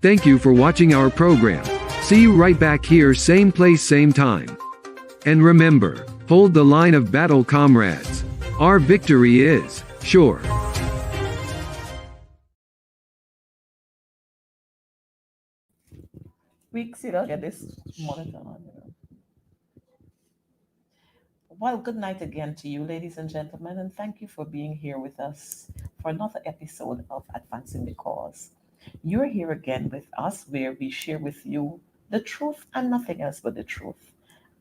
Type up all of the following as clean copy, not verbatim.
Thank you for watching our program. See you right back here, same place, same time. And remember, hold the line of battle, comrades. Our victory is sure. Get this monitor on. Well, good night again to you, ladies and gentlemen, and thank you for being here with us for another episode of Advancing the Cause. You're here again with us where we share with you the truth and nothing else but the truth.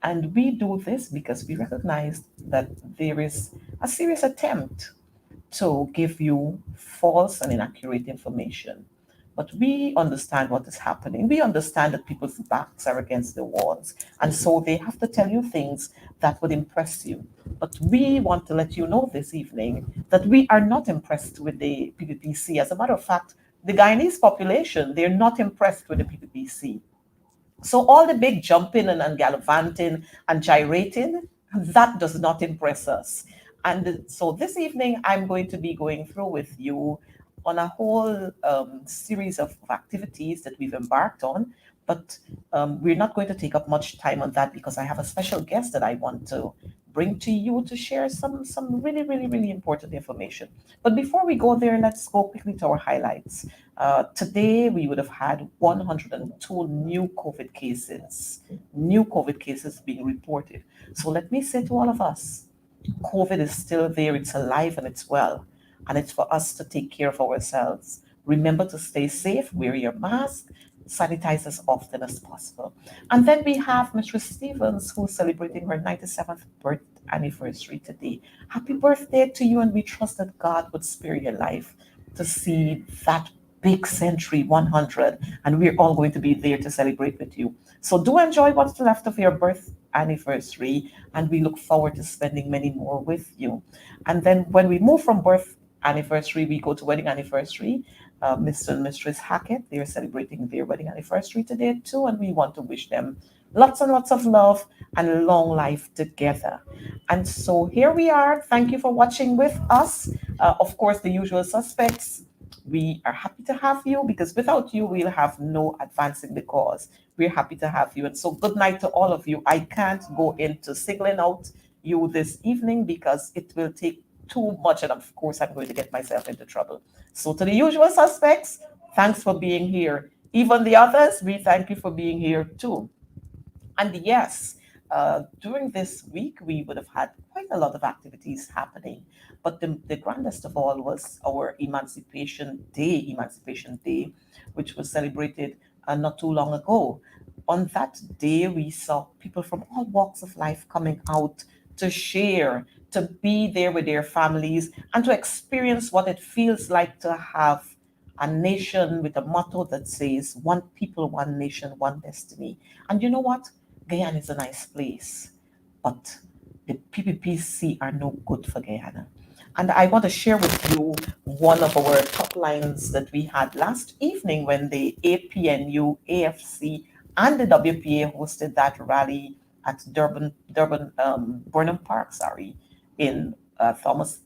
And we do this because we recognize that there is a serious attempt to give you false and inaccurate information. But we understand what is happening. We understand that people's backs are against the walls. And so they have to tell you things that would impress you. But we want to let you know this evening that we are not impressed with the PPPC. As a matter of fact, the Guyanese population, they're not impressed with the PPPC. So all the big jumping and gallivanting and gyrating, that does not impress us. And so this evening, I'm going to be going through with you on a whole series of activities that we've embarked on. But we're not going to take up much time on that because I have a special guest that I want to bring to you to share some really, really, really important information. But before we go there, let's go quickly to our highlights. Today, we would have had 102 new COVID cases being reported. So let me say to all of us, COVID is still there, it's alive and it's well. And it's for us to take care of ourselves. Remember to stay safe, wear your mask, sanitize as often as possible. And then we have Mistress Stevens, who's celebrating her 97th birth anniversary today. Happy birthday to you, and we trust that God would spare your life to see that big century 100, and we're all going to be there to celebrate with you. So do enjoy what's left of your birth anniversary, and we look forward to spending many more with you. And then when we move from birth anniversary, we go to wedding anniversary. Mr. and Mistress Hackett, they're celebrating their wedding anniversary today too, and we want to wish them lots and lots of love and long life together. And so here we are. Thank you for watching with us. Of course, the usual suspects. We are happy to have you because without you, we'll have no advancing the cause. We're happy to have you. And so good night to all of you. I can't go into singling out you this evening because it will take too much. And of course, I'm going to get myself into trouble. So to the usual suspects, thanks for being here. Even the others, we thank you for being here too. And yes, during this week, we would have had quite a lot of activities happening. But the grandest of all was our Emancipation Day, which was celebrated not too long ago. On that day, we saw people from all walks of life coming out to share, to be there with their families, and to experience what it feels like to have a nation with a motto that says, one people, one nation, one destiny. And you know what? Guyana is a nice place, but the PPPC are no good for Guyana. And I want to share with you one of our top lines that we had last evening when the APNU, AFC, and the WPA hosted that rally at Burnham Park, in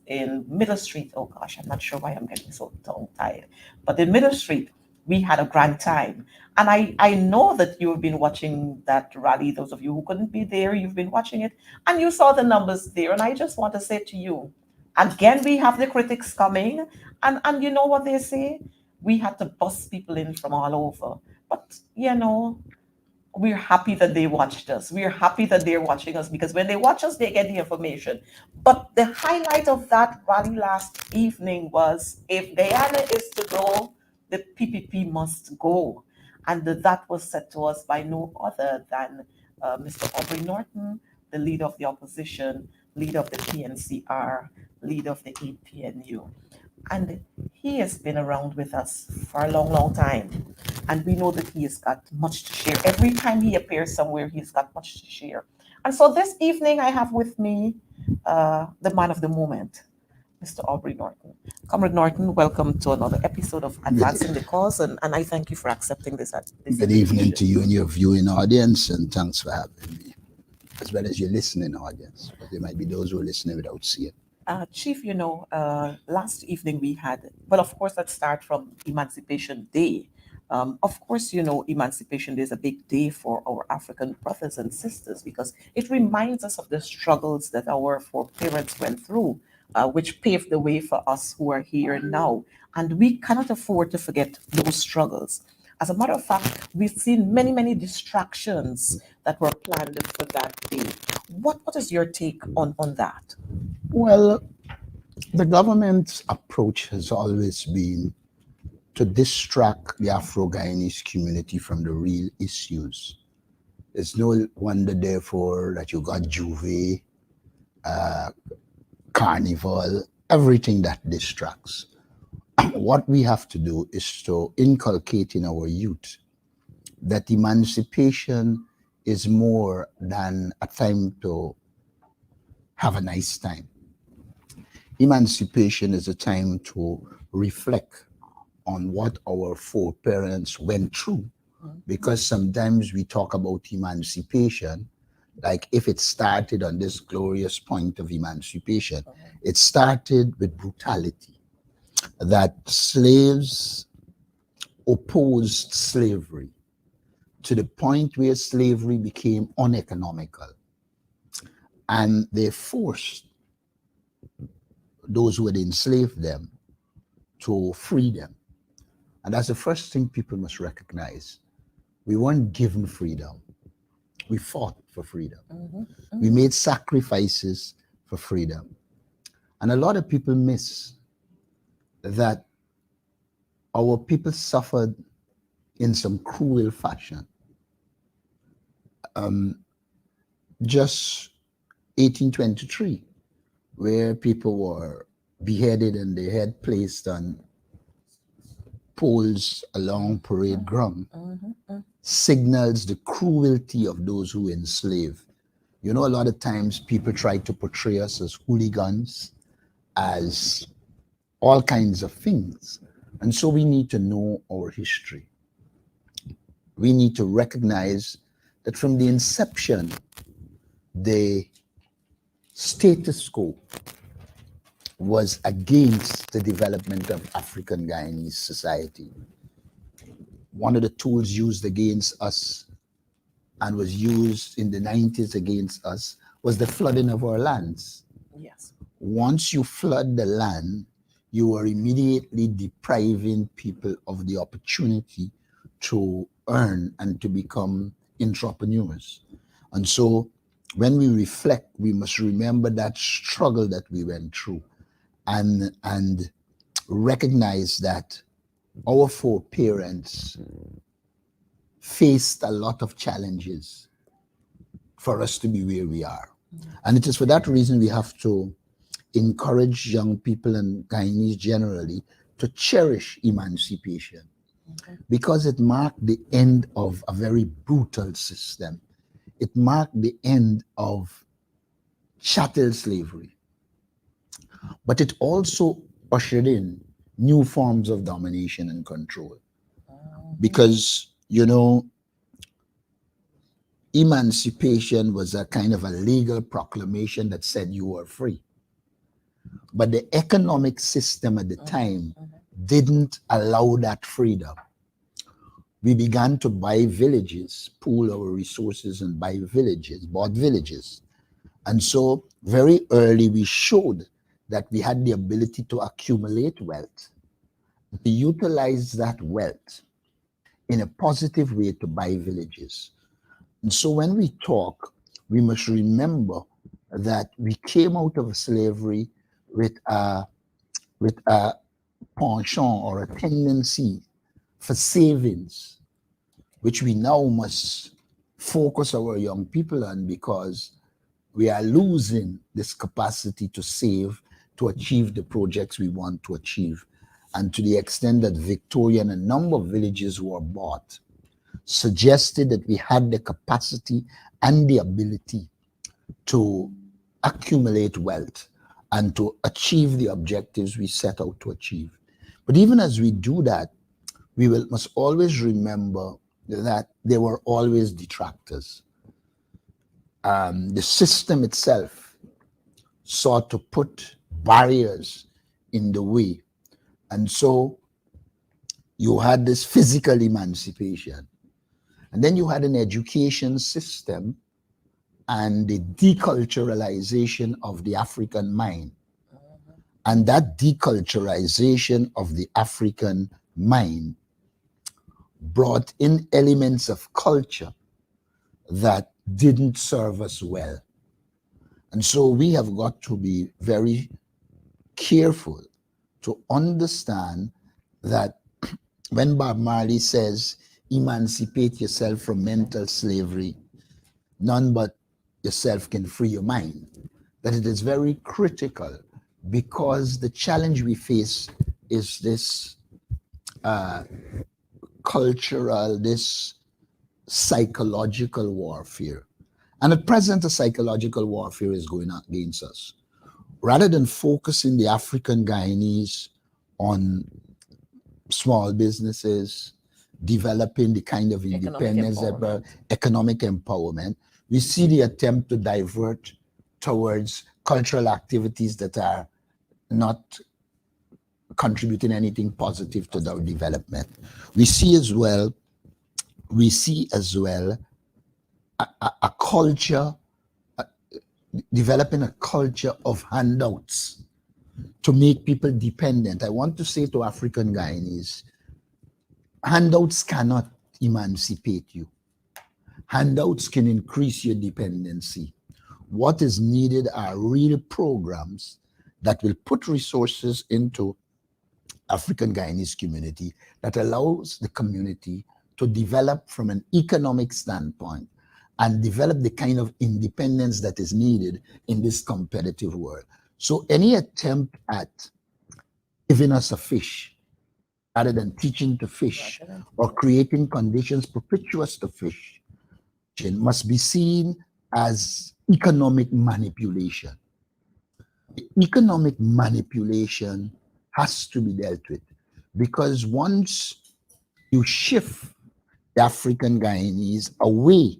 in Middle Street. Oh gosh, I'm not sure why I'm getting so tongue-tied. But in Middle Street, we had a grand time. And I know that you've been watching that rally. Those of you who couldn't be there, you've been watching it, and you saw the numbers there. And I just want to say to you, again, we have the critics coming, and you know what they say? We had to bust people in from all over. But, we're happy that they watched us. We're happy that they're watching us because when they watch us, they get the information. But the highlight of that rally last evening was if Guyana is to go, the PPP must go. And that was said to us by no other than Mr. Aubrey Norton, the leader of the opposition, leader of the PNCR, leader of the APNU. And he has been around with us for a long, long time. And we know that he has got much to share. Every time he appears somewhere, he's got much to share. And so this evening, I have with me the man of the moment, Mr. Aubrey Norton. Comrade Norton, welcome to another episode of Good, Advancing the Cause, and I thank you for accepting this good evening to invitation. you and your viewing audience, and thanks for having me, as well as your listening audience. But there might be those who are listening without seeing. Chief, last evening we had, well, of course, let's start from Emancipation Day. Of course, Emancipation Day is a big day for our African brothers and sisters because it reminds us of the struggles that our foreparents went through, which paved the way for us who are here now. And we cannot afford to forget those struggles. As a matter of fact, we've seen many, many distractions that were planned for that day. What is your take on that? Well, the government's approach has always been to distract the Afro-Guyanese community from the real issues. It's no wonder, therefore, that you got Juve, Carnival, everything that distracts. What we have to do is to inculcate in our youth that emancipation is more than a time to have a nice time. Emancipation is a time to reflect on what our foreparents went through. Because sometimes we talk about emancipation like if it started on this glorious point of emancipation, it started with brutality, that slaves opposed slavery to the point where slavery became uneconomical. And they forced those who had enslaved them to free them. And that's the first thing people must recognize. We weren't given freedom. We fought for freedom. We made sacrifices for freedom. And a lot of people miss that our people suffered in some cruel fashion. Just 1823, where people were beheaded and their head placed on poles along parade ground, signals the cruelty of those who enslave. You know, a lot of times people try to portray us as hooligans, as all kinds of things. And so we need to know our history. We need to recognize that from the inception, the status quo was against the development of African Guyanese society. One of the tools used against us and was used in the 90s against us was the flooding of our lands. Yes. Once you flood the land, you are immediately depriving people of the opportunity to earn and to become entrepreneurs. And so when we reflect, we must remember that struggle that we went through and recognize that our foreparents faced a lot of challenges for us to be where we are. And it is for that reason we have to encourage young people and Guyanese generally to cherish emancipation, because it marked the end of a very brutal system. It marked the end of chattel slavery. But it also ushered in new forms of domination and control. Because, you know, emancipation was a kind of a legal proclamation that said you were free. But the economic system at the time didn't allow that freedom. We began to buy villages, pool our resources and buy villages, bought villages. And so very early we showed that we had the ability to accumulate wealth, to utilize that wealth in a positive way to buy villages. And so when we talk, we must remember that we came out of slavery with a penchant or a tendency for savings, which we now must focus our young people on, because we are losing this capacity to save to achieve the projects we want to achieve. And to the extent that Victoria and a number of villages were bought, suggested that we had the capacity and the ability to accumulate wealth and to achieve the objectives we set out to achieve. But even as we do that, we must always remember that there were always detractors. The system itself sought to put barriers in the way. And so you had this physical emancipation. And then you had an education system and the deculturalization of the African mind. And that deculturalization of the African mind brought in elements of culture that didn't serve us well. And so we have got to be very careful to understand that when Bob Marley says, emancipate yourself from mental slavery, none but yourself can free your mind, that it is very critical, because the challenge we face is this cultural, this psychological warfare. And at present, the psychological warfare is going on against us. Rather than focusing the African Guyanese on small businesses, developing the kind of independence, economic empowerment, we see the attempt to divert towards cultural activities that are not contributing anything positive to their development. We see as well a culture, developing a culture of handouts to make people dependent. I want to say to African Guyanese, handouts cannot emancipate you. Handouts can increase your dependency. What is needed are real programs that will put resources into African Guyanese community that allows the community to develop from an economic standpoint and develop the kind of independence that is needed in this competitive world. So any attempt at giving us a fish rather than teaching to fish or creating conditions propitious to fish must be seen as economic manipulation. Economic manipulation has to be dealt with, because once you shift the African Guyanese away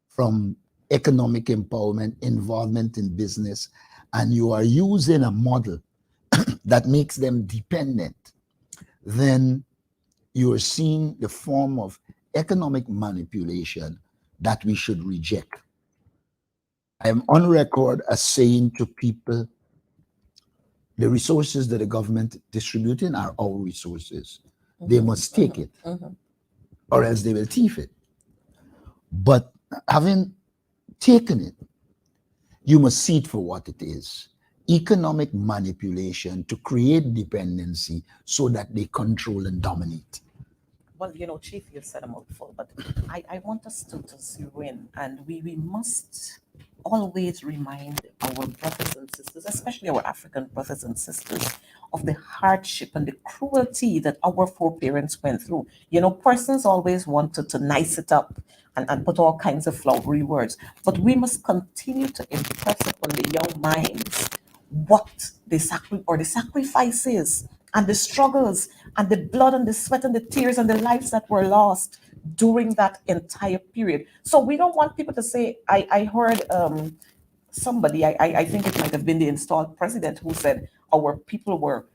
from economic empowerment, involvement in business, and you are using a model that makes them dependent, then you are seeing the form of economic manipulation that we should reject. I am on record as saying to people, the resources that the government distributing are our resources. They must take it, or else they will thief it. But having taken it, you must see it for what it is. Economic manipulation to create dependency so that they control and dominate. Well, Chief, you've said a mouthful, but I want us to zero in, and we must always remind our brothers and sisters, especially our African brothers and sisters, of the hardship and the cruelty that our foreparents went through. Persons always wanted to nice it up and put all kinds of flowery words, but we must continue to impress upon the young minds what the sacrifices and the struggles and the blood and the sweat and the tears and the lives that were lost during that entire period. So we don't want people to say, I heard somebody, I think it might have been the installed president, who said our people were,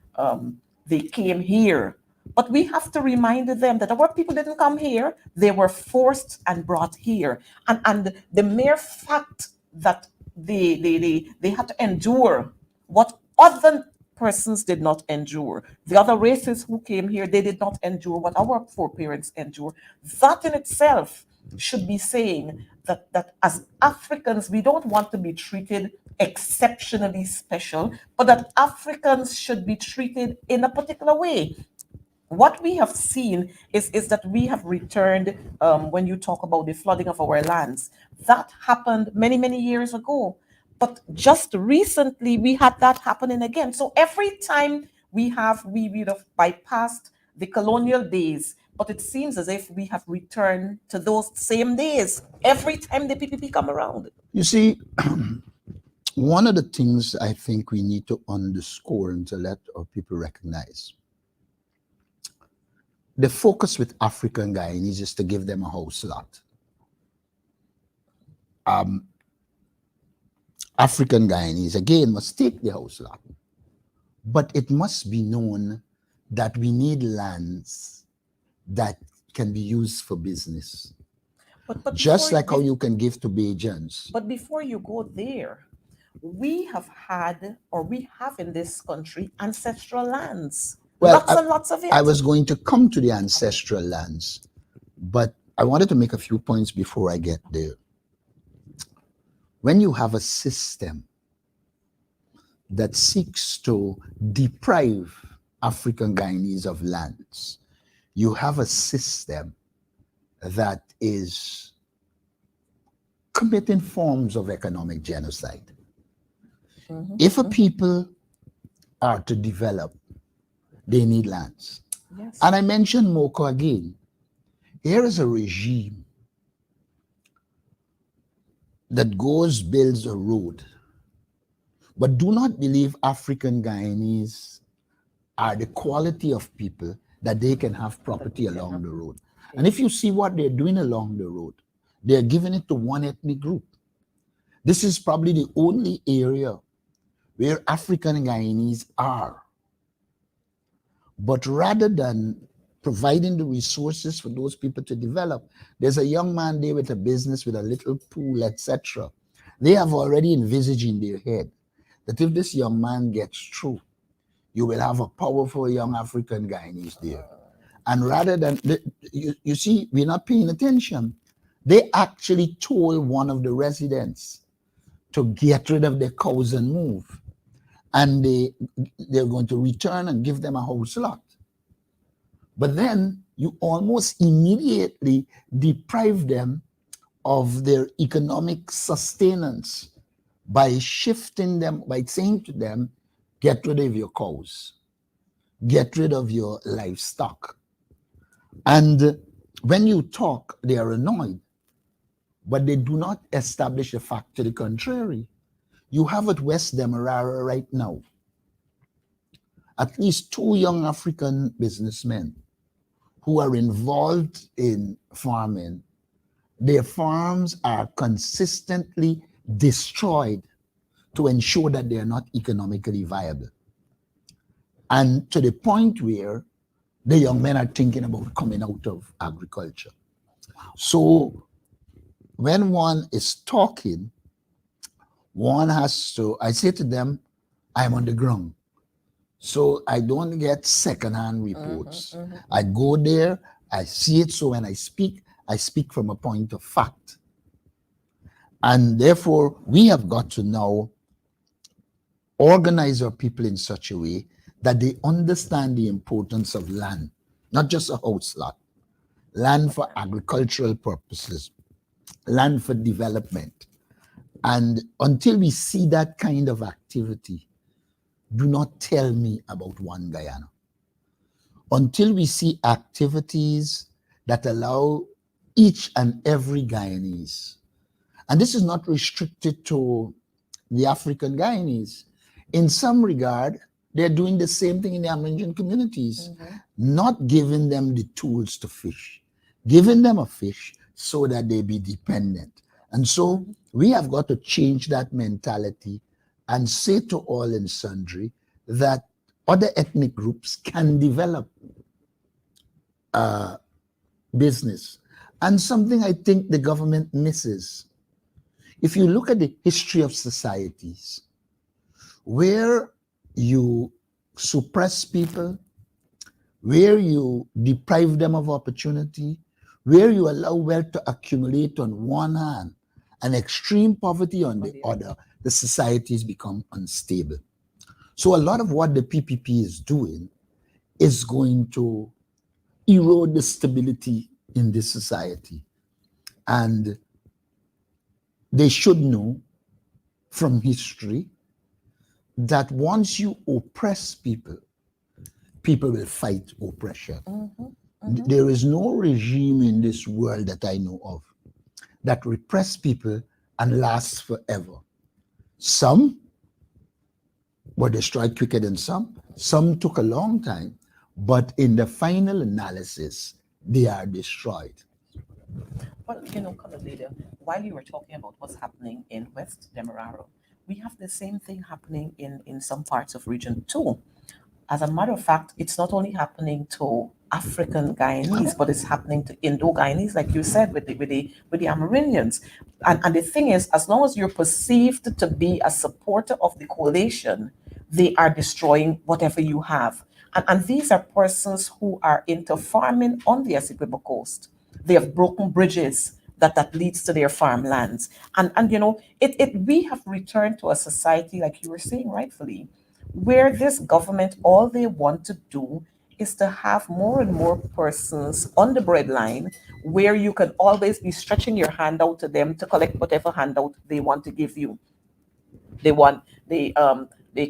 they came here. But we have to remind them that our people didn't come here. They were forced and brought here. And the mere fact that they had to endure what other persons did not endure. The other races who came here, they did not endure what our foreparents endured. That in itself should be saying that as Africans, we don't want to be treated exceptionally special, but that Africans should be treated in a particular way. What we have seen is that we have returned, when you talk about the flooding of our lands, that happened many, many years ago. But just recently, we had that happening again. So every time we would have bypassed the colonial days, but it seems as if we have returned to those same days every time the PPP come around. You see, one of the things I think we need to underscore and to let our people recognize, the focus with African Guyanese is to give them a house lot. African Guyanese, again, must take the house lot. But it must be known that we need lands that can be used for business. But Just like how you can give to Bajans. But before you go there, we have had, or we have in this country, ancestral lands. Well, lots and lots of it. I was going to come to the ancestral lands, but I wanted to make a few points before I get there. When you have a system that seeks to deprive African Guyanese of lands, you have a system that is committing forms of economic genocide. If a people are to develop, they need lands. Yes. And I mentioned Moko again. Here is a regime that goes, builds a road, but do not believe African Guyanese are the quality of people that they can have property along the road. And if you see what they're doing along the road, they're giving it to one ethnic group. This is probably the only area where African Guyanese are. But rather than providing the resources for those people to develop, there's a young man there with a business, with a little pool, etc. They have already envisaged in their head that if this young man gets through, you will have a powerful young African Guyanese there. And rather than, you see, we're not paying attention. They actually told one of the residents to get rid of their cows and move. And they're going to return and give them a house lot. But then you almost immediately deprive them of their economic sustenance by shifting them, by saying to them, get rid of your cows, get rid of your livestock. And when you talk, they are annoyed, but they do not establish a fact to the contrary. You have at West Demerara right now at least 2 young African businessmen who are involved in farming. Their farms are consistently destroyed to ensure that they are not economically viable. And to the point where the young men are thinking about coming out of agriculture. So when one is talking, one has to, I say to them, I'm on the ground. So I don't get secondhand reports. I go there, I see it. So when I speak from a point of fact. And therefore, we have got to now organize our people in such a way that they understand the importance of land, not just a house lot, land for agricultural purposes, land for development. And until we see that kind of activity, do not tell me about One Guyana. Until we see activities that allow each and every Guyanese, and this is not restricted to the African Guyanese. In some regard, they're doing the same thing in the Amerindian communities, not giving them the tools to fish, giving them a fish so that they be dependent. And so we have got to change that mentality and say to all and sundry that other ethnic groups can develop business. And something I think the government misses. If you look at the history of societies, where you suppress people, where you deprive them of opportunity, where you allow wealth to accumulate on one hand and extreme poverty on the other, the societies become unstable. So a lot of what the PPP is doing is going to erode the stability in this society. And they should know from history that once you oppress people, people will fight oppression. There is no regime in this world that I know of that repress people and lasts forever. Some were destroyed quicker than some. Some took a long time, but in the final analysis, they are destroyed. Well, Colonel Leader, while you were talking about what's happening in West Demerara, we have the same thing happening in some parts of region too. As a matter of fact, it's not only happening to African Guyanese, but it's happening to Indo-Guyanese, like you said, with the Amerindians. And the thing is, as long as you're perceived to be a supporter of the coalition, they are destroying whatever you have. And these are persons who are into farming on the Essequibo coast. They have broken bridges that leads to their farmlands. And we have returned to a society, like you were saying rightfully, where this government, all they want to do is to have more and more persons on the breadline where you can always be stretching your hand out to them to collect whatever handout they want to give you. They want the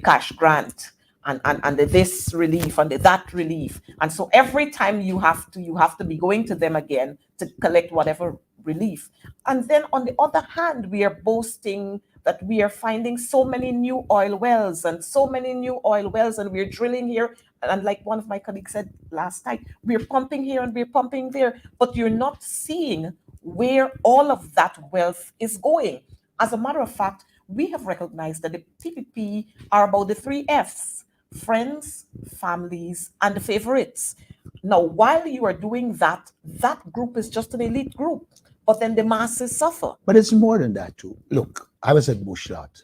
cash grant and the this relief and the that relief. And so every time you have to be going to them again to collect whatever relief. And then on the other hand, we are boasting that we are finding so many new oil wells and so many new oil wells, and we're drilling here. And like one of my colleagues said last night, we're pumping here and we're pumping there, but you're not seeing where all of that wealth is going. As a matter of fact, we have recognized that the PPP are about the 3 Fs: friends, families, and the favorites. Now, while you are doing that, that group is just an elite group, but then the masses suffer. But it's more than that too. Look, I was at Bushlot.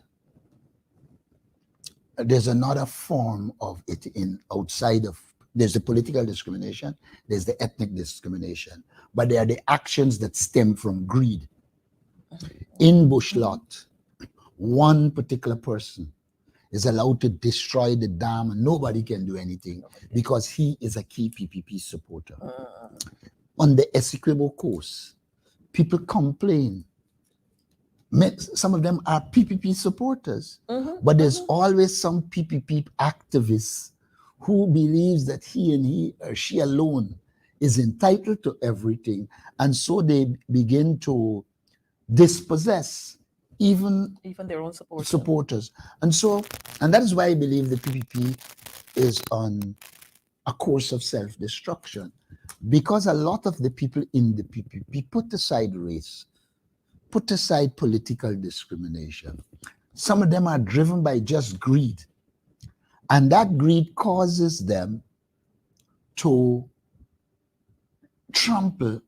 There's another form of it there's the political discrimination, there's the ethnic discrimination, but there are the actions that stem from greed. In Bushlot, one particular person is allowed to destroy the dam and nobody can do anything because he is a key PPP supporter. On the Essequibo coast, people complain. Some of them are PPP supporters, but there's always some PPP activists who believes that he or she alone is entitled to everything, and so they begin to dispossess even their own supporters. And that is why I believe the PPP is on a course of self-destruction, because a lot of the people in the PPP put aside race, put aside political discrimination. Some of them are driven by just greed, and that greed causes them to trample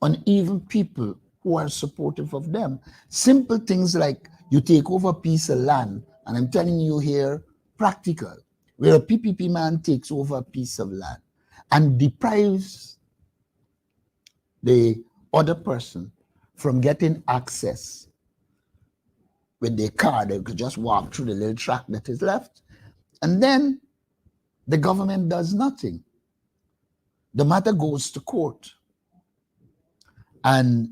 on even people who are supportive of them. Simple things like you take over a piece of land, and I'm telling you here, practical, where a PPP man takes over a piece of land and deprives the other person from getting access with their car. They could just walk through the little track that is left, and then the government does nothing. The matter goes to court, and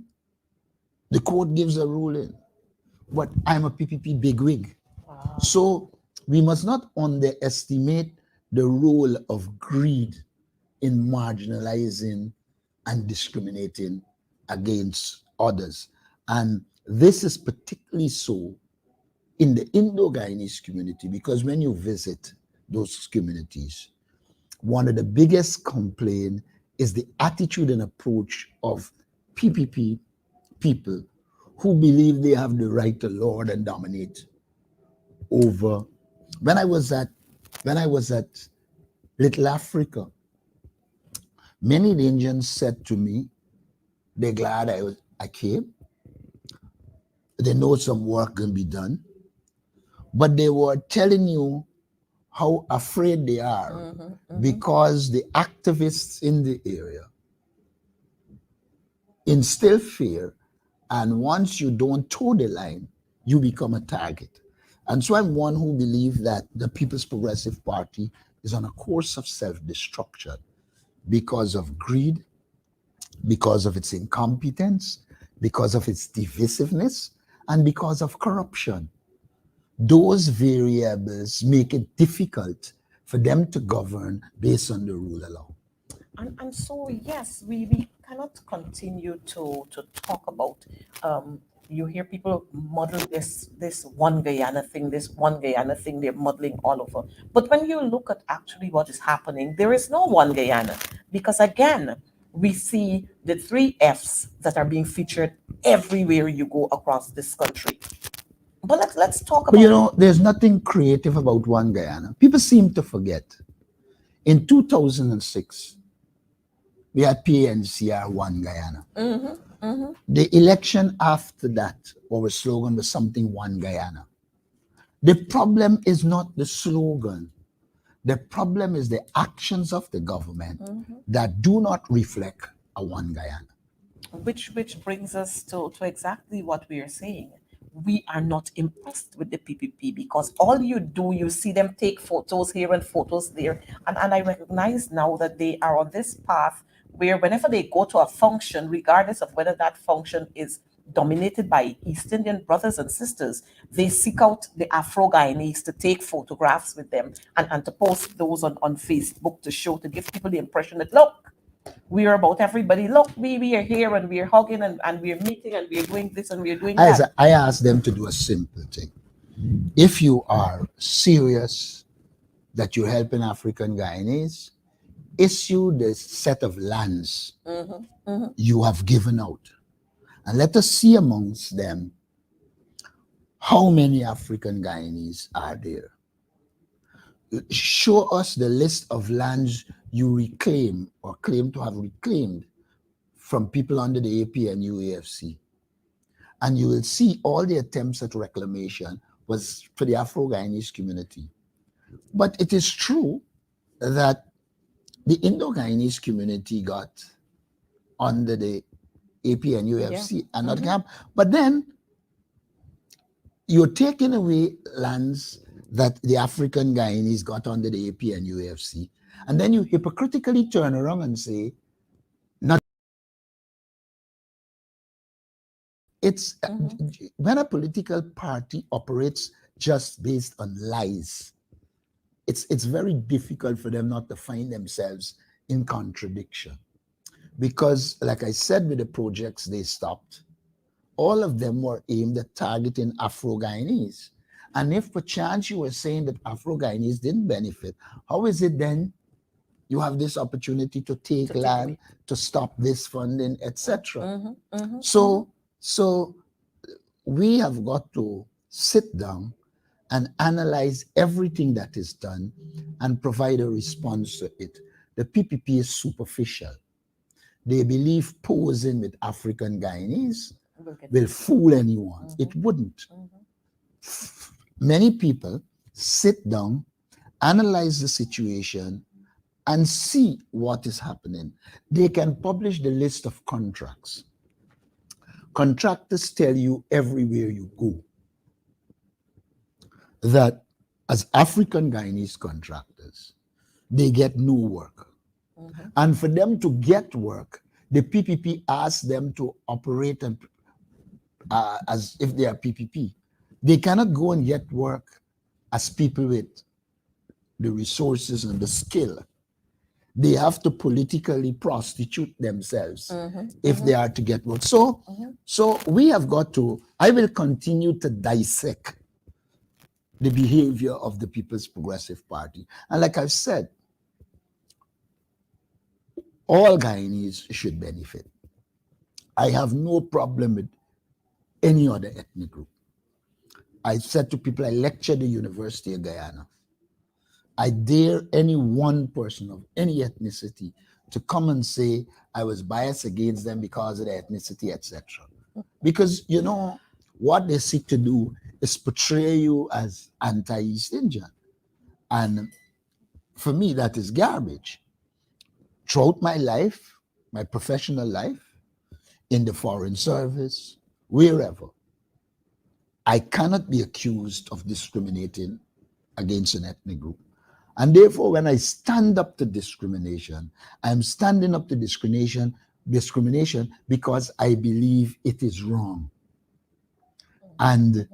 the court gives a ruling. But I'm a PPP bigwig. Wow. So we must not underestimate the role of greed in marginalizing and discriminating against others. And this is particularly so in the Indo-Guyanese community, because when you visit those communities, one of the biggest complaints is the attitude and approach of PPP people who believe they have the right to lord and dominate over. When I was at Little Africa, many Indians said to me, they're glad I came. They know some work can be done, but they were telling you how afraid they are because the activists in the area instill fear, and once you don't toe the line, you become a target. And so I'm one who believes that the People's Progressive Party is on a course of self-destruction because of greed, because of its incompetence, because of its divisiveness, and because of corruption. those variables make it difficult for them to govern based on the rule of law. And so yes, we cannot continue to talk about you hear people model this one Guyana thing, they're modeling all over. But when you look at actually what is happening, there is no one Guyana. Because again, we see the three F's that are being featured everywhere you go across this country. But let's talk But you about know, there's nothing creative about one Guyana. People seem to forget. In 2006, we had PNCR One Guyana. The election after that, our slogan was something One Guyana. The problem is not the slogan. The problem is the actions of the government that do not reflect a One Guyana. which brings us to exactly what we are saying. We are not impressed with the PPP because all you do, you see them take photos here and photos there. And I recognize now that they are on this path where whenever they go to a function, regardless of whether that function is dominated by East Indian brothers and sisters, they seek out the Afro Guyanese to take photographs with them and to post those on Facebook to show, to give people the impression that, look, we are about everybody. Look, we are here and we are hugging and we are meeting and we are doing this and we are doing that. I asked them to do a simple thing. If you are serious that you're helping African Guyanese, issue the set of lands you have given out. And let us see amongst them how many African Guyanese are there. Show us the list of lands you reclaim or claim to have reclaimed from people under the APNU AFC. And you will see all the attempts at reclamation was for the Afro-Guyanese community. But it is true that the Indo-Guyanese community got under the APNU AFC and not camp. But then you're taking away lands that the African Guyanese got under the APNU AFC. And then you hypocritically turn around and say, not. It's when a political party operates just based on lies, it's very difficult for them not to find themselves in contradiction. Because, like I said, with the projects they stopped, all of them were aimed at targeting Afro-Guyanese. And if perchance you were saying that Afro-Guyanese didn't benefit, how is it then you have this opportunity to take land, to stop this funding, etc.? So we have got to sit down and analyze everything that is done and provide a response to it. The PPP is superficial. They believe posing with African Guyanese will fool anyone. It wouldn't. Many people sit down, analyze the situation, and see what is happening. They can publish the list of contracts. Contractors tell you everywhere you go that as African Guyanese contractors, they get no work. And for them to get work, the PPP asks them to operate and, as if they are PPP. They cannot go and get work as people with the resources and the skill. They have to politically prostitute themselves if they are to get work. So we have got to, I will continue to dissect the behavior of the People's Progressive Party. And like I've said, all Guyanese should benefit. I have no problem with any other ethnic group. I said to people, I lectured at the University of Guyana. I dare any one person of any ethnicity to come and say I was biased against them because of their ethnicity, etc. Because, you know, what they seek to do is portray you as anti-East Indian. And for me, that is garbage. Throughout my life, my professional life, in the foreign service, wherever, I cannot be accused of discriminating against an ethnic group. And therefore, when I stand up to discrimination, I'm standing up to discrimination because I believe it is wrong. And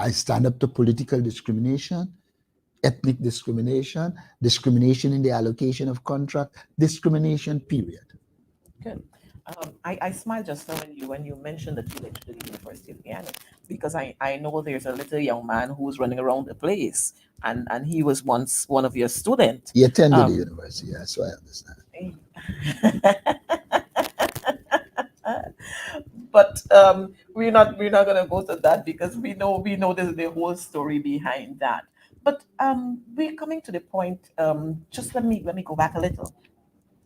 I stand up to political discrimination, ethnic discrimination, discrimination in the allocation of contract, discrimination, period. Good. I smiled just now when you mentioned that you went to the University of Guyana, because I know there's a little young man who's running around the place, and he was once one of your students. He attended the Um, university, yeah, so I understand. but we're not gonna go to that because we know there's the whole story behind that. But we're coming to the point. Just let me go back a little,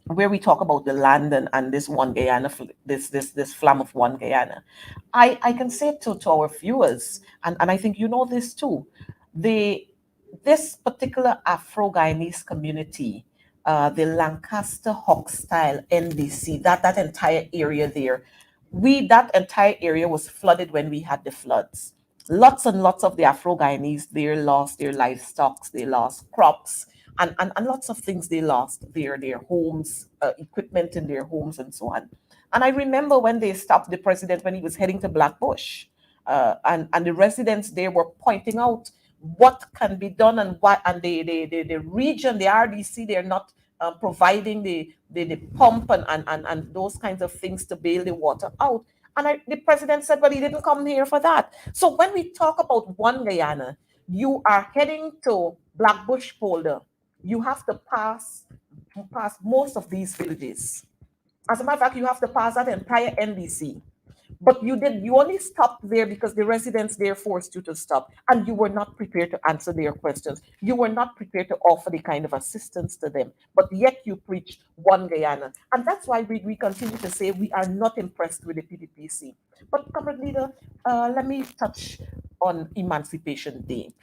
where we talk about the land and this one Guyana, this flam of one Guyana. I can say to our viewers, and I think you know this too, the this particular Afro-Guyanese community, the Lancaster Hawk style NDC, that entire area there, that entire area was flooded when we had the floods. Lots and lots of the Afro-Guyanese there lost their livestock, they lost crops, and lots of things they lost, their homes, equipment in their homes, and so on. And I remember when they stopped the president when he was heading to Blackbush, and the residents there were pointing out what can be done, and what, and the region, the RDC, they're not providing the pump and those kinds of things to bail the water out. And the president said, well, he didn't come here for that. So when we talk about one Guyana, you are heading to Blackbush Polder, you have to pass most of these villages. As a matter of fact, you have to pass that entire NDC. But you only stopped there because the residents there forced you to stop, and you were not prepared to answer their questions. You were not prepared to offer the kind of assistance to them. But yet you preached one Guyana. And that's why we continue to say we are not impressed with the PPPC. But, Comrade Leader, let me touch on Emancipation Day.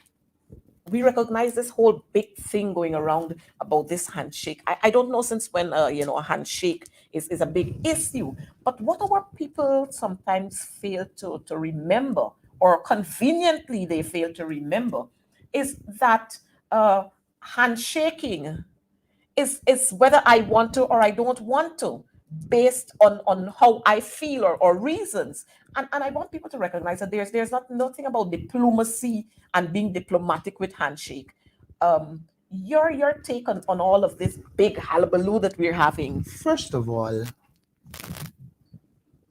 We recognize this whole big thing going around about this handshake. I don't know since when a handshake is a big issue. But what our people sometimes fail to remember, or conveniently they fail to remember, is that handshaking is whether I want to or I don't want to, based on how I feel, or reasons. And I want people to recognize that there's nothing about diplomacy and being diplomatic with handshake. Your take on all of this big hullabaloo that we're having. First of all,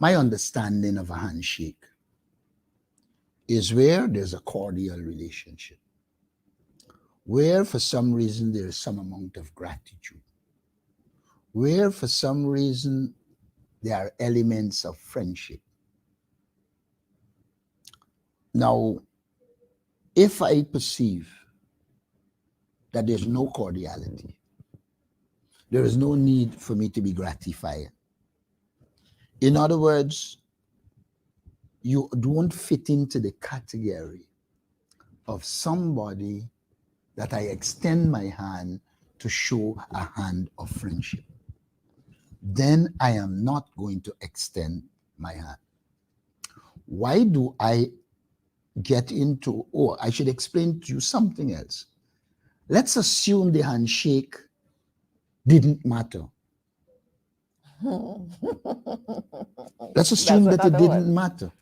my understanding of a handshake is where there's a cordial relationship, where for some reason there is some amount of gratitude, where for some reason there are elements of friendship. Now, if I perceive that there's no cordiality, there is no need for me to be gratified. In other words, you don't fit into the category of somebody that I extend my hand to show a hand of friendship. Then I am not going to extend my hand. Why do I get into, I should explain to you something else. Let's assume the handshake didn't matter. Let's assume that it didn't matter.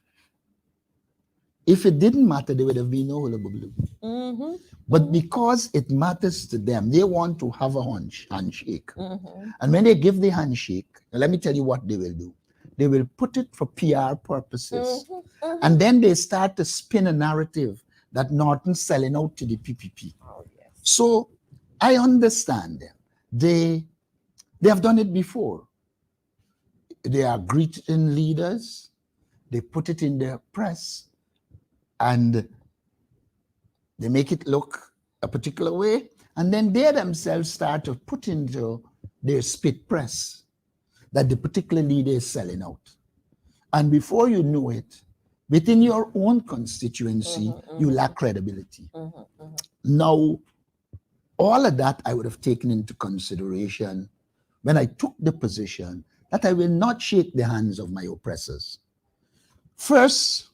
If it didn't matter, there would have been no hullabaloo. Mm-hmm. But because it matters to them, they want to have a handshake. Mm-hmm. And when they give the handshake, let me tell you what they will do. They will put it for PR purposes. Mm-hmm. Mm-hmm. And then they start to spin a narrative that Norton's selling out to the PPP. Oh, yes. So I understand them. They have done it before. They are greeting leaders. They put it in their press, and they make it look a particular way. And then they themselves start to put into their spit press that the particular leader is selling out. And before you know it, within your own constituency, you lack credibility. Now, all of that I would have taken into consideration when I took the position that I will not shake the hands of my oppressors. First,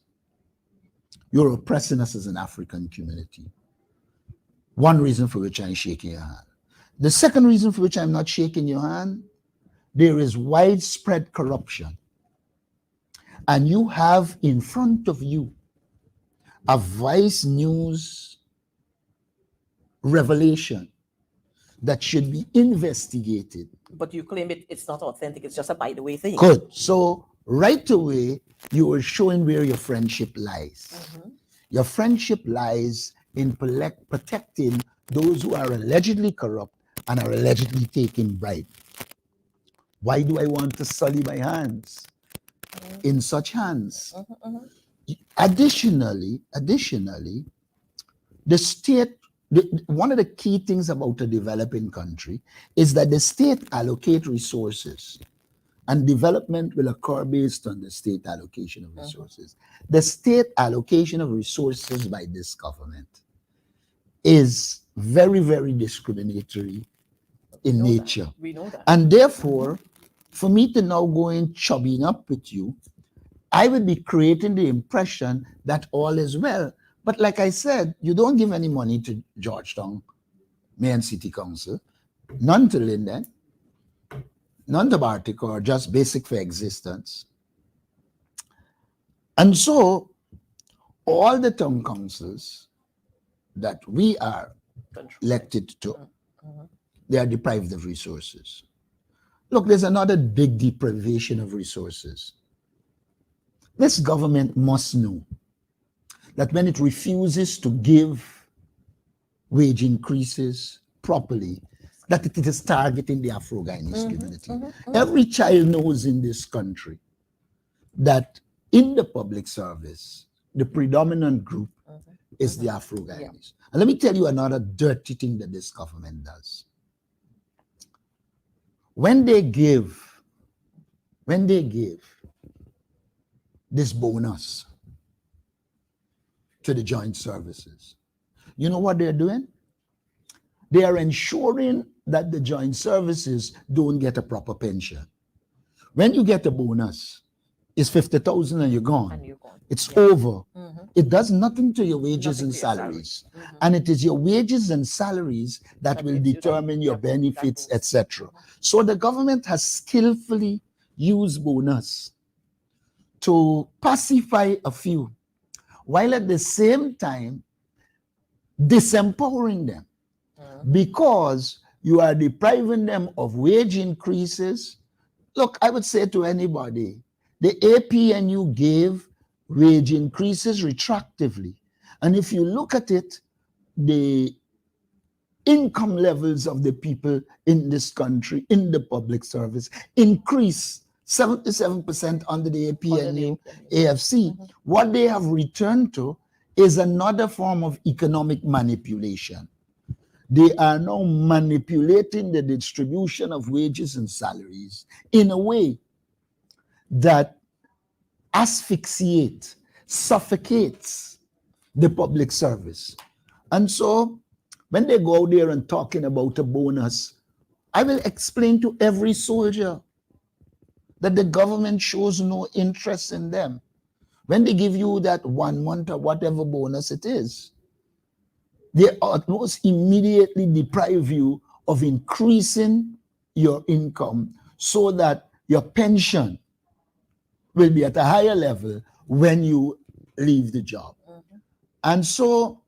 you're oppressing us as an African community. One reason for which I'm shaking your hand. The second reason for which I'm not shaking your hand, there is widespread corruption. And you have in front of you a Vice News revelation that should be investigated. But you claim it's not authentic, it's just a by the way thing. Good. So right away, you are showing where your friendship lies. Mm-hmm. Your friendship lies in protecting those who are allegedly corrupt and are allegedly taking bribe. Why do I want to sully my hands in such hands? Additionally, the state, one of the key things about a developing country is that the state allocate resources and development will occur based on the state allocation of resources. The state allocation of resources by this government is very, very discriminatory in nature. We know that. And therefore, for me to now go in chubbing up with you, I would be creating the impression that all is well. But like I said, you don't give any money to Georgetown Mayor and City Council, none to Linden, none to Bartik, or just basic for existence. And so all the town councils that we are elected to, they are deprived of resources. Look, there's another big deprivation of resources. This government must know that when it refuses to give wage increases properly, that it is targeting the Afro-Guyanese community. Every child knows in this country that in the public service, the predominant group is the Afro-Guyanese. And let me tell you another dirty thing that this government does. When they give this bonus to the joint services, you know what they're doing? They are ensuring that the joint services don't get a proper pension. When you get a bonus, it's 50,000 and you're gone. It's over. It does nothing to your wages and salaries. And it is your wages and salaries that will determine your benefits, etc. So the government has skillfully used bonus to pacify a few, while at the same time disempowering them, because you are depriving them of wage increases. Look, I would say to anybody, the APNU gave wage increases retroactively. And if you look at it, the income levels of the people in this country, in the public service, increase 77% under the APNU AFC. What they have returned to is another form of economic manipulation. They are now manipulating the distribution of wages and salaries in a way that asphyxiates, suffocates the public service. And so when they go out there and talking about a bonus, I will explain to every soldier that the government shows no interest in them. When they give you that 1 month or whatever bonus it is, they almost immediately deprive you of increasing your income so that your pension will be at a higher level when you leave the job. And so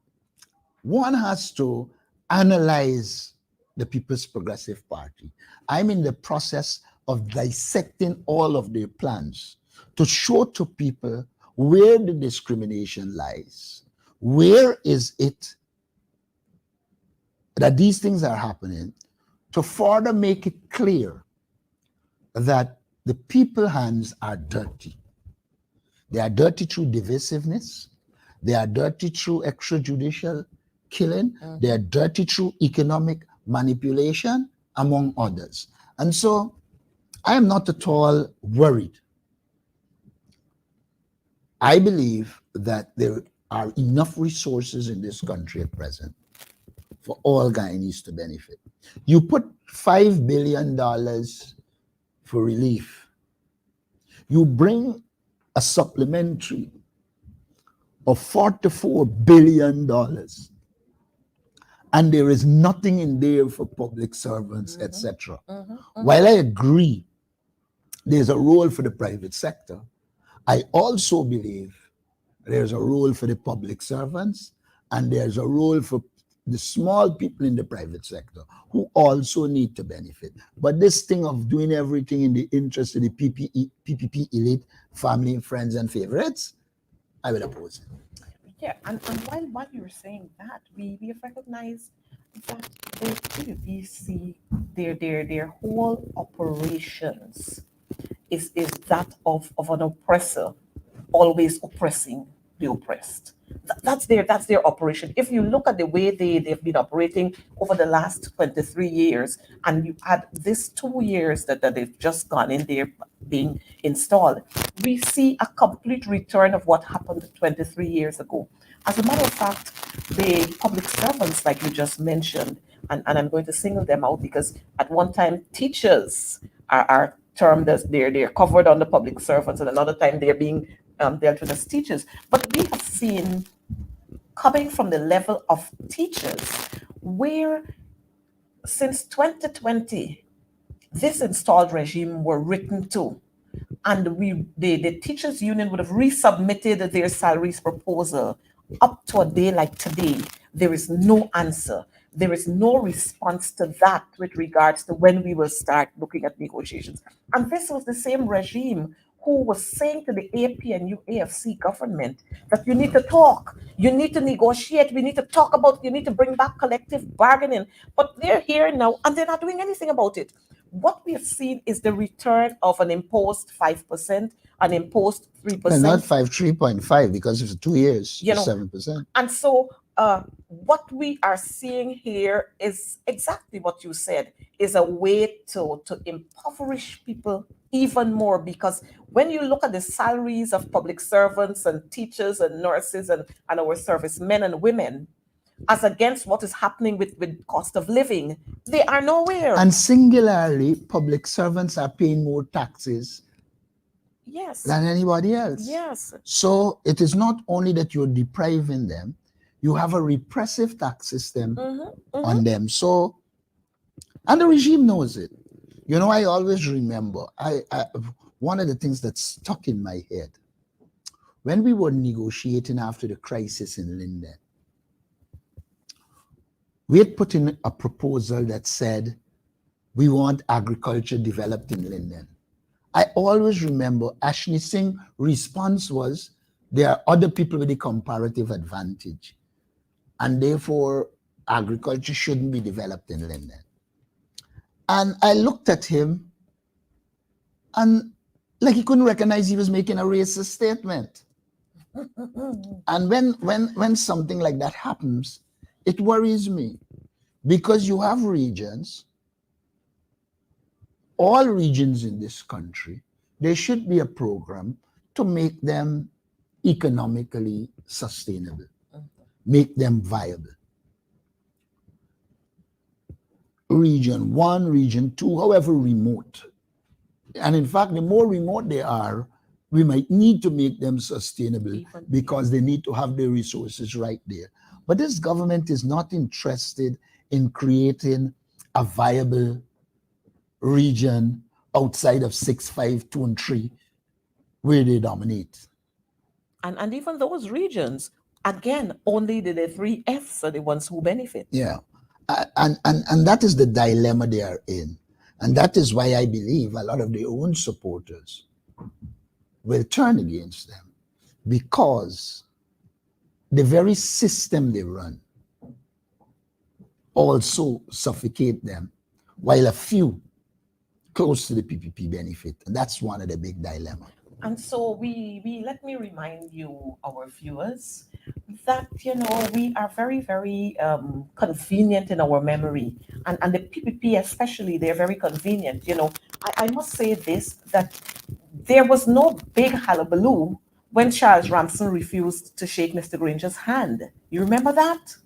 one has to analyze the People's Progressive Party. I'm in the process of dissecting all of their plans to show to people where the discrimination lies. Where is it that these things are happening, to further make it clear that the people's hands are dirty. They are dirty through divisiveness. They are dirty through extrajudicial killing. They are dirty through economic manipulation, among others. And so I am not at all worried. I believe that there are enough resources in this country at present for all Guyanese to benefit. You put $5 billion for relief. You bring a supplementary of $44 billion, and there is nothing in there for public servants, etc. While I agree there's a role for the private sector, I also believe There's a role for the public servants, and there's a role for the small people in the private sector who also need to benefit. But this thing of doing everything in the interest of the PPP elite, family, friends, and favorites, I will oppose it. Yeah, and while you're saying that, we have recognized that the PVC, their whole operations is that of an oppressor always oppressing the oppressed. That's their operation. If you look at the way they've been operating over the last 23 years, and you add this 2 years that they've just gone in there being installed, we see a complete return of what happened 23 years ago. As a matter of fact, the public servants, like you just mentioned, and I'm going to single them out because at one time teachers are termed as they're covered under public servants, and another time they're being dealt with as teachers. But we have seen coming from the level of teachers where since 2020 this installed regime were written to, and the teachers union would have resubmitted their salaries proposal up to a day like today. There is no answer. There is no response to that with regards to when we will start looking at negotiations. And this was the same regime who was saying to the AP and UAFC government that you need to talk, you need to negotiate, we need to talk about, you need to bring back collective bargaining. But they're here now and they're not doing anything about it. What we have seen is the return of an imposed 5%, an imposed 3%. Well, not 3.5, because it's 2 years, You know, 7%. And so what we are seeing here is exactly what you said, is a way to impoverish people even more, because when you look at the salaries of public servants and teachers and nurses and our servicemen and women, as against what is happening with cost of living, they are nowhere. And singularly, public servants are paying more taxes Yes. than anybody else. Yes. So it is not only that you're depriving them, you have a repressive tax system on them. So, and the regime knows it. You know, I always remember, I one of the things that stuck in my head, when we were negotiating after the crisis in Linden, we had put in a proposal that said, we want agriculture developed in Linden. I always remember Ashni Singh's response was, there are other people with a comparative advantage, and therefore agriculture shouldn't be developed in Linden. And I looked at him, and like he couldn't recognize he was making a racist statement. And when something like that happens, it worries me, because you have regions, all regions in this country, there should be a program to make them economically sustainable, make them viable. Region 1, region 2, however remote. And in fact, the more remote they are, we might need to make them sustainable because they need to have the resources right there. But this government is not interested in creating a viable region outside of 6, 5, 2, and 3, where they dominate. And even those regions, again, only the 3 Fs are the ones who benefit. Yeah. And that is the dilemma they are in. And that is why I believe a lot of their own supporters will turn against them, because the very system they run also suffocate them, while a few close to the PPP benefit. And that's one of the big dilemmas. And so we let me remind you, our viewers, that, you know, we are very, very convenient in our memory. And the PPP especially, they're very convenient. You know, I must say this, that there was no big hullabaloo when Charles Ramsden refused to shake Mr. Granger's hand. You remember that?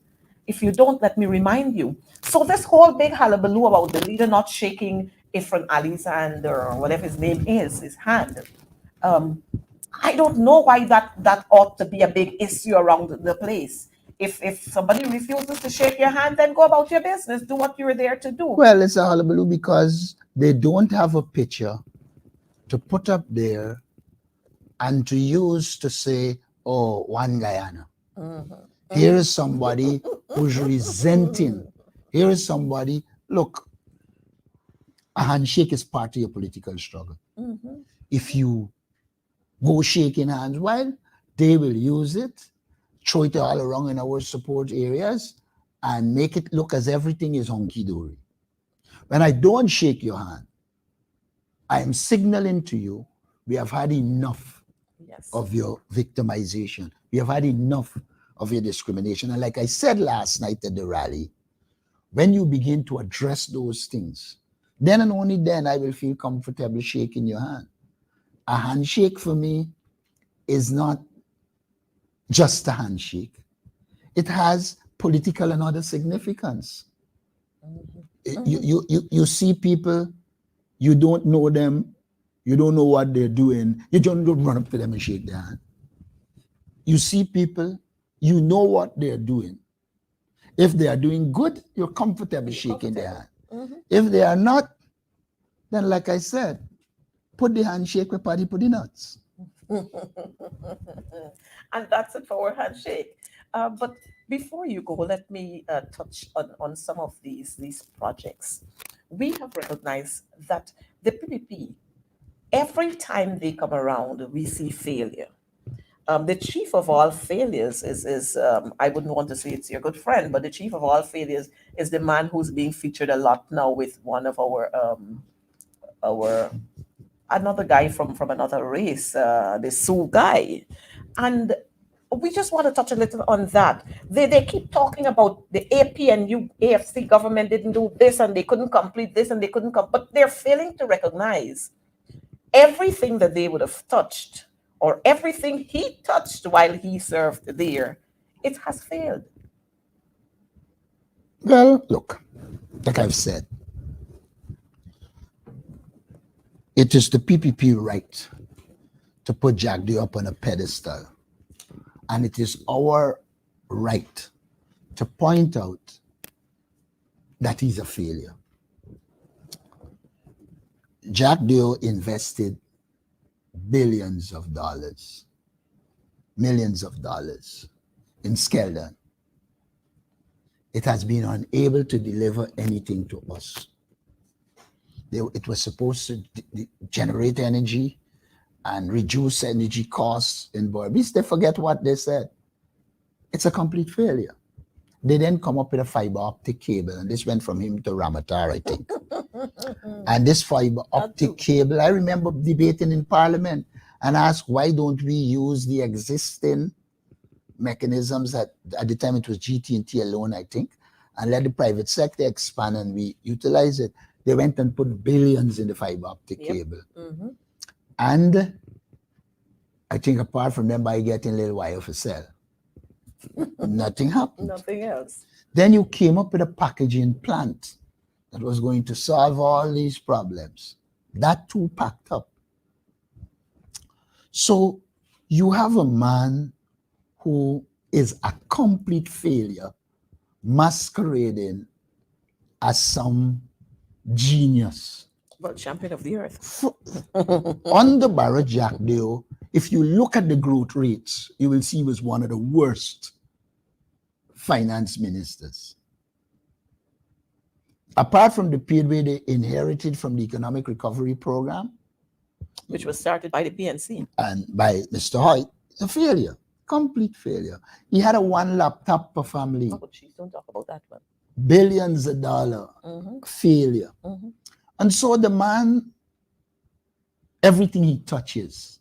If you don't, let me remind you. So this whole big hullabaloo about the leader not shaking Ifran Ali's hand, or whatever his name is, his hand, I don't know why that ought to be a big issue around the place. If somebody refuses to shake your hand, then go about your business. Do what you're there to do. Well, it's a hullabaloo because they don't have a picture to put up there and to use to say, or one Guyana. Mhm. Here is somebody who's resenting. Here is somebody, look, a handshake is part of your political struggle. Mhm. If you go shaking hands, well, they will use it, throw it all around in our support areas, and make it look as everything is honky dory. When I don't shake your hand, I am signaling to you we have had enough Yes. of your victimization. We have had enough of your discrimination. And like I said last night at the rally, when you begin to address those things, then and only then I will feel comfortable shaking your hand. A handshake for me is not just a handshake. It has political and other significance. Mhm. You see people, you don't know them, you don't know what they're doing, you just don't run up to them and shake their hand. You see people, you know what they're doing. If they are doing good, you're comfortable You're shaking their comfortable. hand. Mhm. If they are not, then like I said, put the handshake where party put the nuts. And that's it for our handshake. But before you go, let me touch on some of these projects. We have recognized that the PPP, every time they come around, we see failure. The chief of all failures is I wouldn't want to say it's your good friend, but the chief of all failures is the man who's being featured a lot now with one of our another guy from another race, the Sioux guy, and we just want to touch a little on that. They keep talking about the AP and AFC government didn't do this and they couldn't complete this and they couldn't come, but they're failing to recognize everything that they would have touched or everything he touched while he served there, it has failed. Well, look, like I've said, it is the PPP right to put Jack D up on a pedestal. And it is our right to point out that he's a failure. Jack Doe invested billions of dollars, millions of dollars in Skeldon. It has been unable to deliver anything to us. It was supposed to generate energy and reduce energy costs in Berbice. They forget what they said. It's a complete failure. They then come up with a fiber optic cable, and this went from him to Ramatar, I think. And this fiber optic cable, I remember debating in Parliament and asked, why don't we use the existing mechanisms at the time it was GT&T alone, I think, and let the private sector expand and we utilize it. They went and put billions in the fiber optic cable. Mm-hmm. And I think apart from them by getting a little wire for sale, nothing happened. Nothing else. Then you came up with a packaging plant that was going to solve all these problems. That too packed up. So you have a man who is a complete failure masquerading as some genius. Well, champion of the earth. Under Barrett Jack Deo, if you look at the growth rates, you will see he was one of the worst finance ministers. Apart from the period where they inherited from the Economic Recovery Program, which was started by the PNC and by Mr. Hoyt, a failure, complete failure. He had a one laptop per family. Oh, geez, don't talk about that one. Billions of dollars, failure. Mm-hmm. And so the man, everything he touches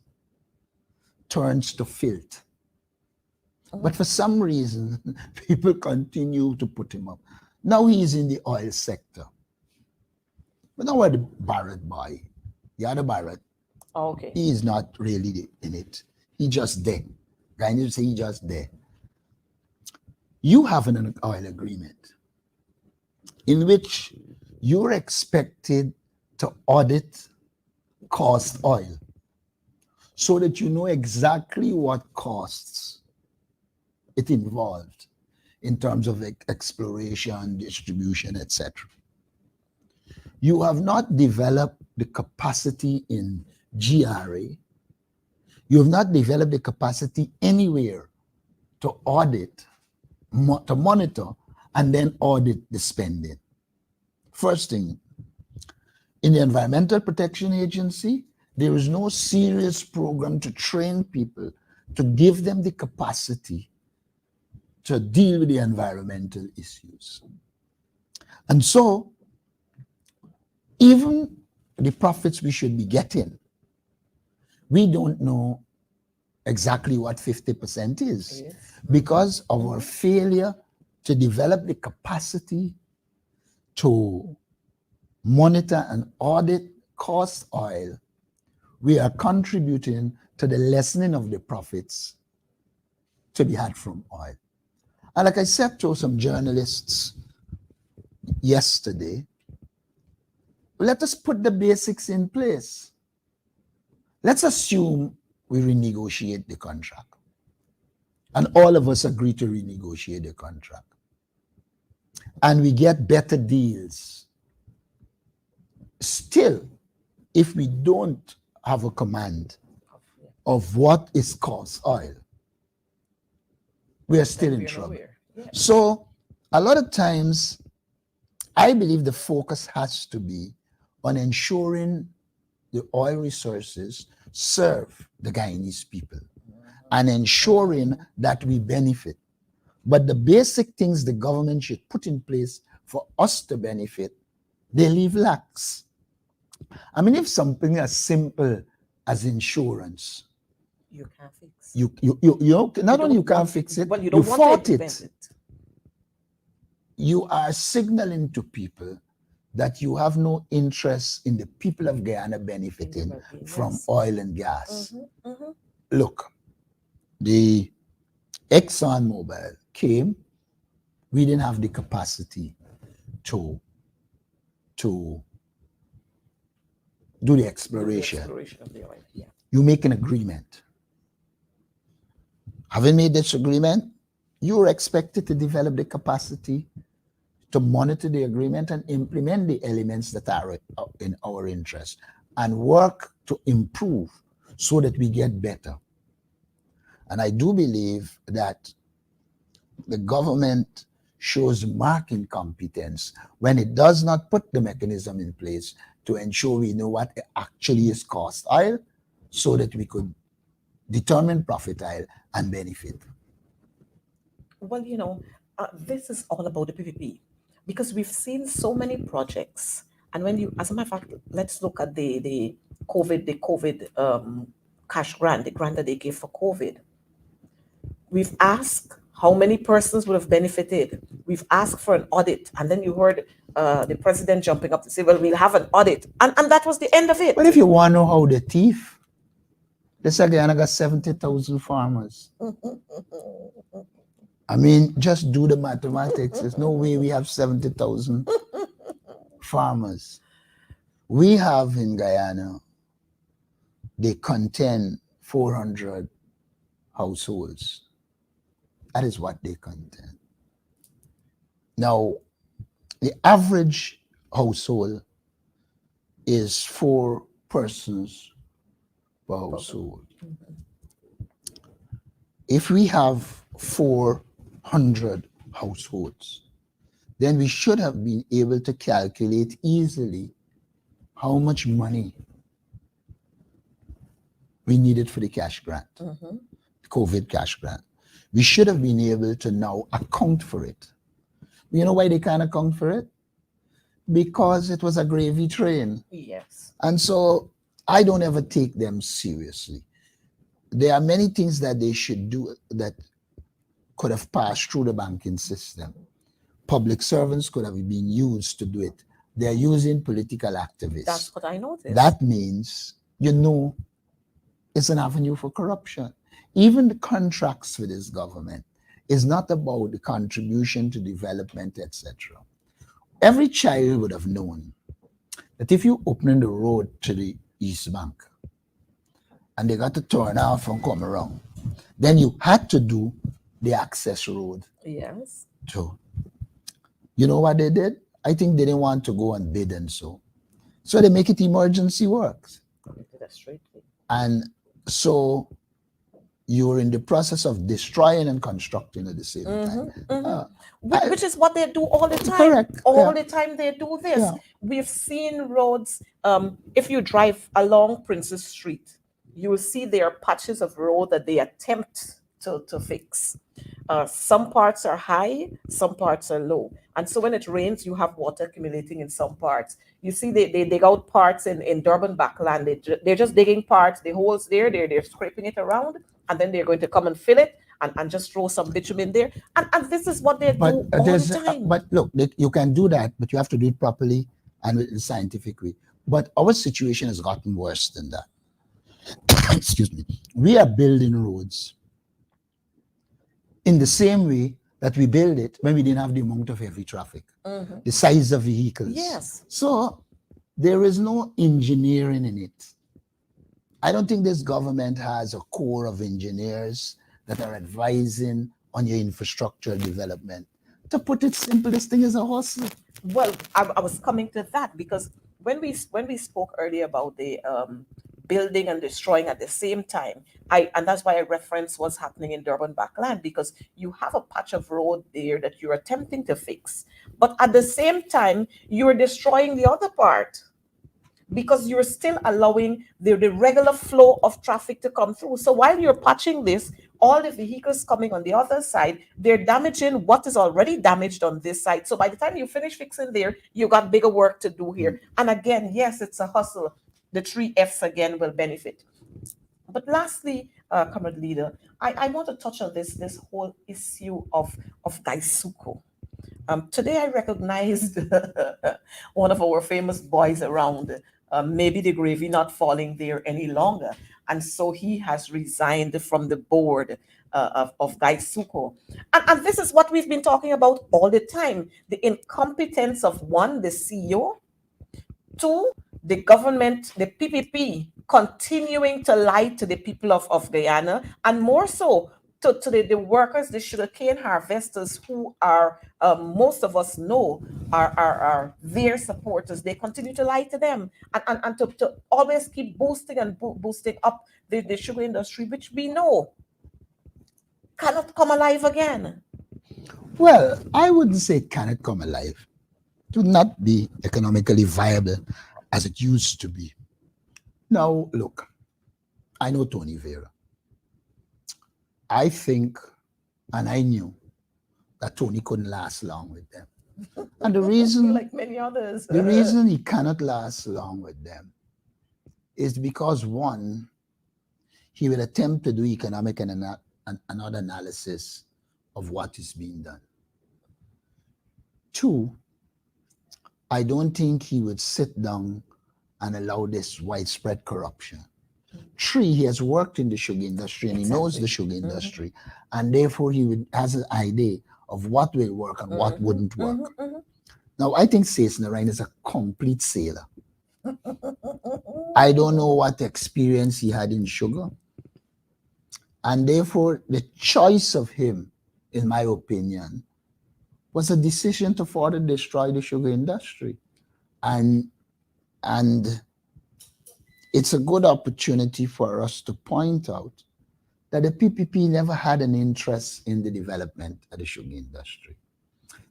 turns to filth. But for some reason, people continue to put him up. Now he's in the oil sector. But now the Barrett boy, the other Barrett, okay, he is not really in it. He just there. Guy needs to say he just there. You have an oil agreement in which you're expected to audit cost oil so that you know exactly what costs it involved in terms of exploration, distribution, etc. You have not developed the capacity in GRA. You have not developed the capacity anywhere to audit, to monitor, and then audit the spending. First thing, in the Environmental Protection Agency, there is no serious program to train people, to give them the capacity to deal with the environmental issues. And so, even the profits we should be getting, we don't know exactly what 50% is because of our failure to develop the capacity to monitor and audit cost oil. We are contributing to the lessening of the profits to be had from oil. And like I said to some journalists yesterday, let us put the basics in place. Let's assume we renegotiate the contract. And all of us agree to renegotiate the contract. And we get better deals. Still, if we don't have a command of what is cost oil, we are still in trouble. So a lot of times, I believe the focus has to be on ensuring the oil resources serve the Guyanese people and ensuring that we benefit. But the basic things the government should put in place for us to benefit, they leave lax. I mean, if something as simple as insurance, you can't fix. Not only you can't fix it, but you fought it. You are signaling to people that you have no interest in the people of Guyana benefiting from oil and gas. Look, the ExxonMobil came, we didn't have the capacity to do the exploration. Of the oil, yeah. You make an agreement. Having made this agreement, you are expected to develop the capacity to monitor the agreement and implement the elements that are in our interest and work to improve so that we get better. And I do believe that the government shows marked incompetence when it does not put the mechanism in place to ensure we know what actually is cost oil so that we could determine profit oil and benefit. Well, this is all about the PPP because we've seen so many projects. And when you, as a matter of fact, let's look at the COVID cash grant, the grant that they gave for COVID. We've asked how many persons would have benefited. We've asked for an audit. And then you heard the president jumping up to say, well, we'll have an audit. And that was the end of it. But if you want to know how the thief, this Guyana got 70,000 farmers. I mean, just do the mathematics. There's no way we have 70,000 farmers. We have in Guyana, they contain 400 households. That is what they contain. Now, the average household is 4 persons per household. If we have 400 households, then we should have been able to calculate easily how much money we needed for the cash grant, COVID cash grant. We should have been able to now account for it. You know why they can't account for it? Because it was a gravy train. Yes. And so I don't ever take them seriously. There are many things that they should do that could have passed through the banking system. Public servants could have been used to do it. They're using political activists. That's what I noticed. That means, it's an avenue for corruption. Even the contracts with this government is not about the contribution to development, etc. Every child would have known that if you open the road to the East Bank and they got to turn off and come around, then you had to do the access road. Yes. So, you know what they did? I think they didn't want to go and bid and so they make it emergency works. That's straight. And so you're in the process of destroying and constructing at the same time. Uh, I, Which is what they do all the time. correct. All Yeah. the time they do this. Yeah. We've seen roads. If you drive along Princess Street, you will see there are patches of road that they attempt to fix. Some parts are high, some parts are low. And so when it rains, you have water accumulating in some parts. You see, they dig out parts in Durban backland. They're just digging parts, the holes there, they're scraping it around, and then they're going to come and fill it and just throw some bitumen there. And this is what they But do all the there's time. but look, you can do that, but you have to do it properly and with the scientific way. But our situation has gotten worse than that. Excuse me. We are building roads in the same way that we build it when we didn't have the amount of heavy traffic, the size of vehicles. Yes. So there is no engineering in it. I don't think this government has a core of engineers that are advising on your infrastructure development. To put it simple, this thing is a hustle. Well, I was coming to that because when we spoke earlier about the building and destroying at the same time, and that's why I referenced what's happening in Durban Backland, because you have a patch of road there that you're attempting to fix, but at the same time you're destroying the other part because you're still allowing the regular flow of traffic to come through. So while you're patching this, all the vehicles coming on the other side, they're damaging what is already damaged on this side. So by the time you finish fixing there, you got bigger work to do here. And again, yes, it's a hustle. The three F's again will benefit. But lastly, Comrade Leader, I want to touch on this whole issue of Gaisuko. Today I recognized one of our famous boys around. Maybe the gravy not falling there any longer, and so he has resigned from the board of Gaisuko. And this is what we've been talking about all the time: the incompetence of one, the CEO, two, the government, the PPP, continuing to lie to the people of Guyana, and more so to the workers, the sugarcane harvesters, who are, most of us know, are their supporters. They continue to lie to them and to always keep boosting and boosting up the sugar industry, which we know cannot come alive again. Well, I wouldn't say it cannot come alive. It would not be economically viable as it used to be. Now, look, I know Tony Vera. I think, and I knew that Tony couldn't last long with them. And the reason, Like many others. the reason he cannot last long with them is because, one, he will attempt to do economic and another analysis of what is being done. Two, I don't think he would sit down and allow this widespread corruption. Three, he has worked in the sugar industry and he knows the sugar industry, and therefore has an idea of what will work and what wouldn't work. Now, I think Cesar Ryan is a complete sailor. I don't know what experience he had in sugar, and therefore the choice of him, in my opinion, was a decision to further destroy the sugar industry. And it's a good opportunity for us to point out that the PPP never had an interest in the development of the sugar industry.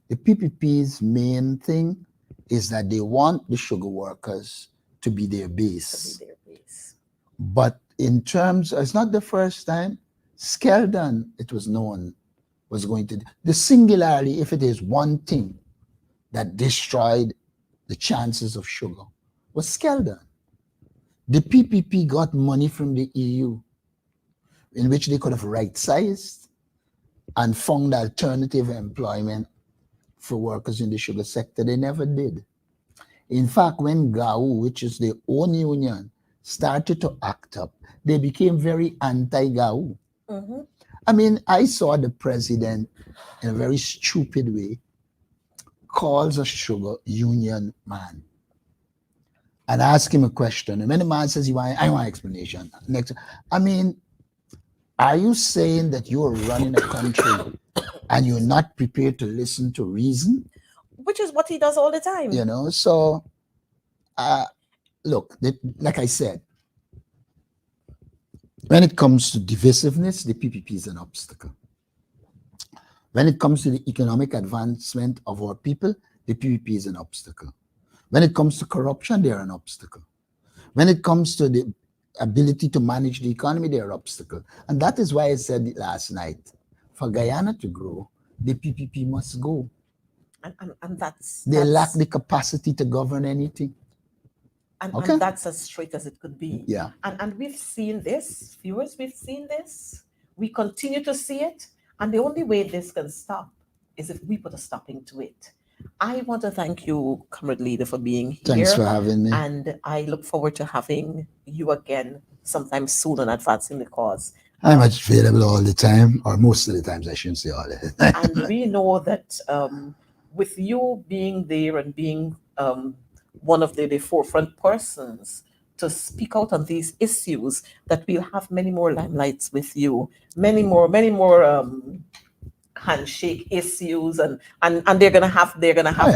The PPP's main thing is that they want the sugar workers to be their base. But in terms, it's not the first time, Skeldon, it was known, was going to, the singularly, if it is one thing that destroyed the chances of sugar, was Skeldon. The PPP got money from the EU in which they could have right-sized and found alternative employment for workers in the sugar sector. They never did. In fact, when GAU, which is their own union, started to act up, they became very anti-GAU. I mean, I saw the president in a very stupid way calls a sugar union man and ask him a question. And when the man says, I want explanation. Next, I mean, are you saying that you're running a country and you're not prepared to listen to reason? Which is what he does all the time. You know, so look, like I said, When it comes to divisiveness, the PPP is an obstacle. When it comes to the economic advancement of our people, the PPP is an obstacle. When it comes to corruption, they are an obstacle. When it comes to the ability to manage the economy, they are an obstacle. And that is why I said it last night. For Guyana to grow, the PPP must go. And They lack the capacity to govern anything. And that's as straight as it could be. Yeah. And we've seen this, viewers, we've seen this. We continue to see it. And the only way this can stop is if we put a stopping to it. I want to thank you, Comrade Leader, for being here. Thanks for having me. And I look forward to having you again sometime soon on Advancing the Cause. I'm available all the time, or most of the times, I shouldn't say all the time. And we know that with you being there and being one of the forefront persons to speak out on these issues, that we'll have many more limelights with you, many more handshake issues, and they're gonna have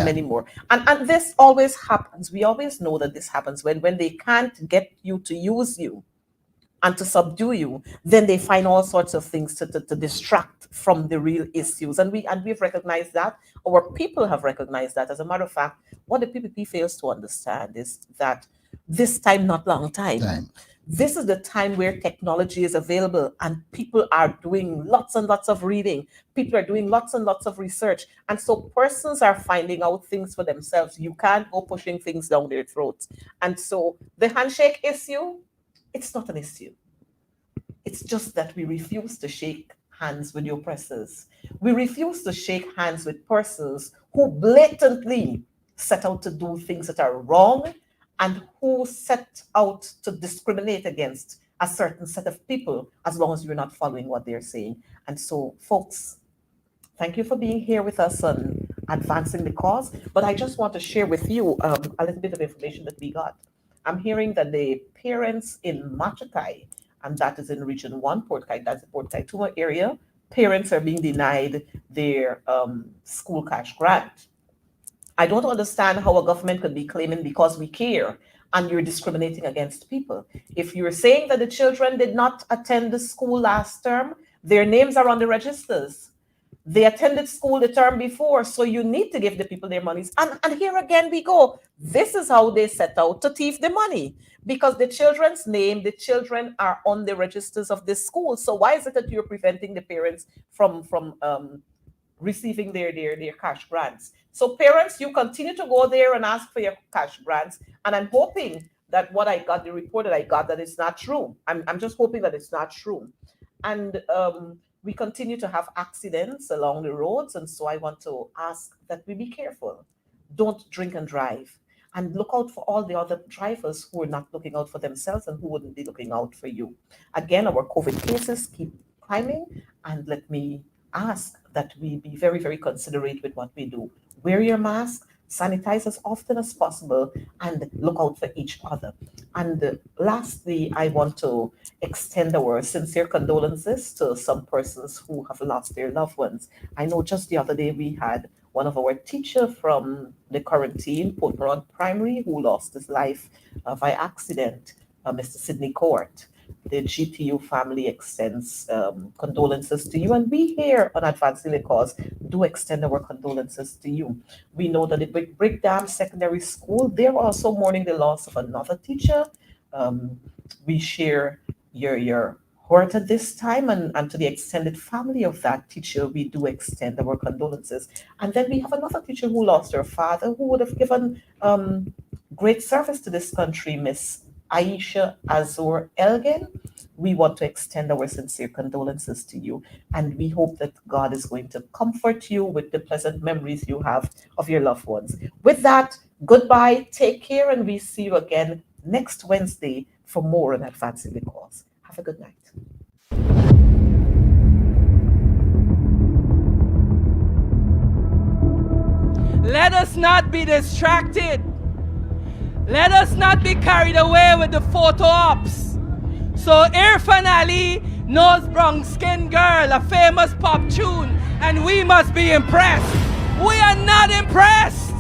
many more. And this always happens. We always know that this happens when they can't get you to use you and to subdue you, then they find all sorts of things to distract from the real issues. And we've recognized that. Our people have recognized that. As a matter of fact, what the PPP fails to understand is that this time, not long time. This is the time where technology is available and people are doing lots and lots of reading. People are doing lots and lots of research. And so persons are finding out things for themselves. You can't go pushing things down their throats. And so the handshake issue, it's not an issue. It's just that we refuse to shake hands with the oppressors. We refuse to shake hands with persons who blatantly set out to do things that are wrong and who set out to discriminate against a certain set of people as long as you're not following what they're saying. And so, folks, thank you for being here with us on Advancing the Cause. But I just want to share with you a little bit of information that we got. I'm hearing that the parents in Machakai, and that is in Region 1, Port Kaituma, that's the Port Kaituma area, parents are being denied their school cash grant. I don't understand how a government could be claiming because we care and you're discriminating against people. If you're saying that the children did not attend the school last term, their names are on the registers. They attended school the term before, so you need to give the people their monies. And here again we go. This is how they set out to thief the money, because the children's name, the children are on the registers of this school. So why is it that you're preventing the parents from receiving their cash grants? So parents, you continue to go there and ask for your cash grants. And I'm hoping that what I got, the report that I got, that it's not true. I'm just hoping that it's not true. And we continue to have accidents along the roads. And so I want to ask that we be careful. Don't drink and drive. And look out for all the other drivers who are not looking out for themselves and who wouldn't be looking out for you. Again, our COVID cases keep climbing. And let me ask that we be very, very considerate with what we do. Wear your mask, sanitize as often as possible, and look out for each other. And lastly, I want to extend our sincere condolences to some persons who have lost their loved ones. I know just the other day we had one of our teachers from the quarantine, Port Moran Primary, who lost his life by accident, Mr. Sidney Court. The GTU family extends condolences to you, and we here on Advancing the Cause do extend our condolences to you. We know that the Brick Dam Secondary School, they're also mourning the loss of another teacher. We share your hurt at this time, and to the extended family of that teacher, we do extend our condolences. And then we have another teacher who lost her father, who would have given great service to this country, Miss Aisha Azor Elgin. We want to extend our sincere condolences to you, and we hope that God is going to comfort you with the pleasant memories you have of your loved ones. With that, goodbye, take care, and we see you again next Wednesday for more on Advancing the Cause. Have a good night. Let us not be distracted. Let us not be carried away with the photo ops. So Irfan Ali knows Brown Skin Girl, a famous pop tune, and we must be impressed. We are not impressed.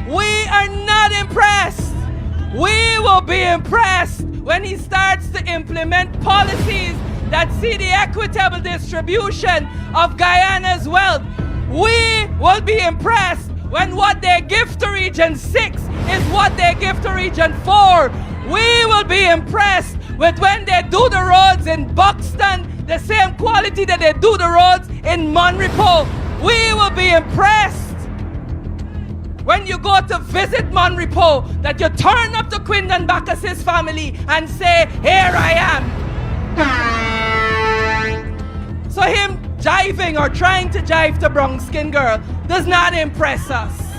We are not impressed. We will be impressed when he starts to implement policies that see the equitable distribution of Guyana's wealth. We will be impressed when what they give to Region 6 is what they give to Region 4. We will be impressed with when they do the roads in Buxton, the same quality that they do the roads in Monrepo. We will be impressed when you go to visit Monrepo, that you turn up to Quindon Bacchus's family and say, here I am. So him jiving or trying to jive to brown skin girl does not impress us.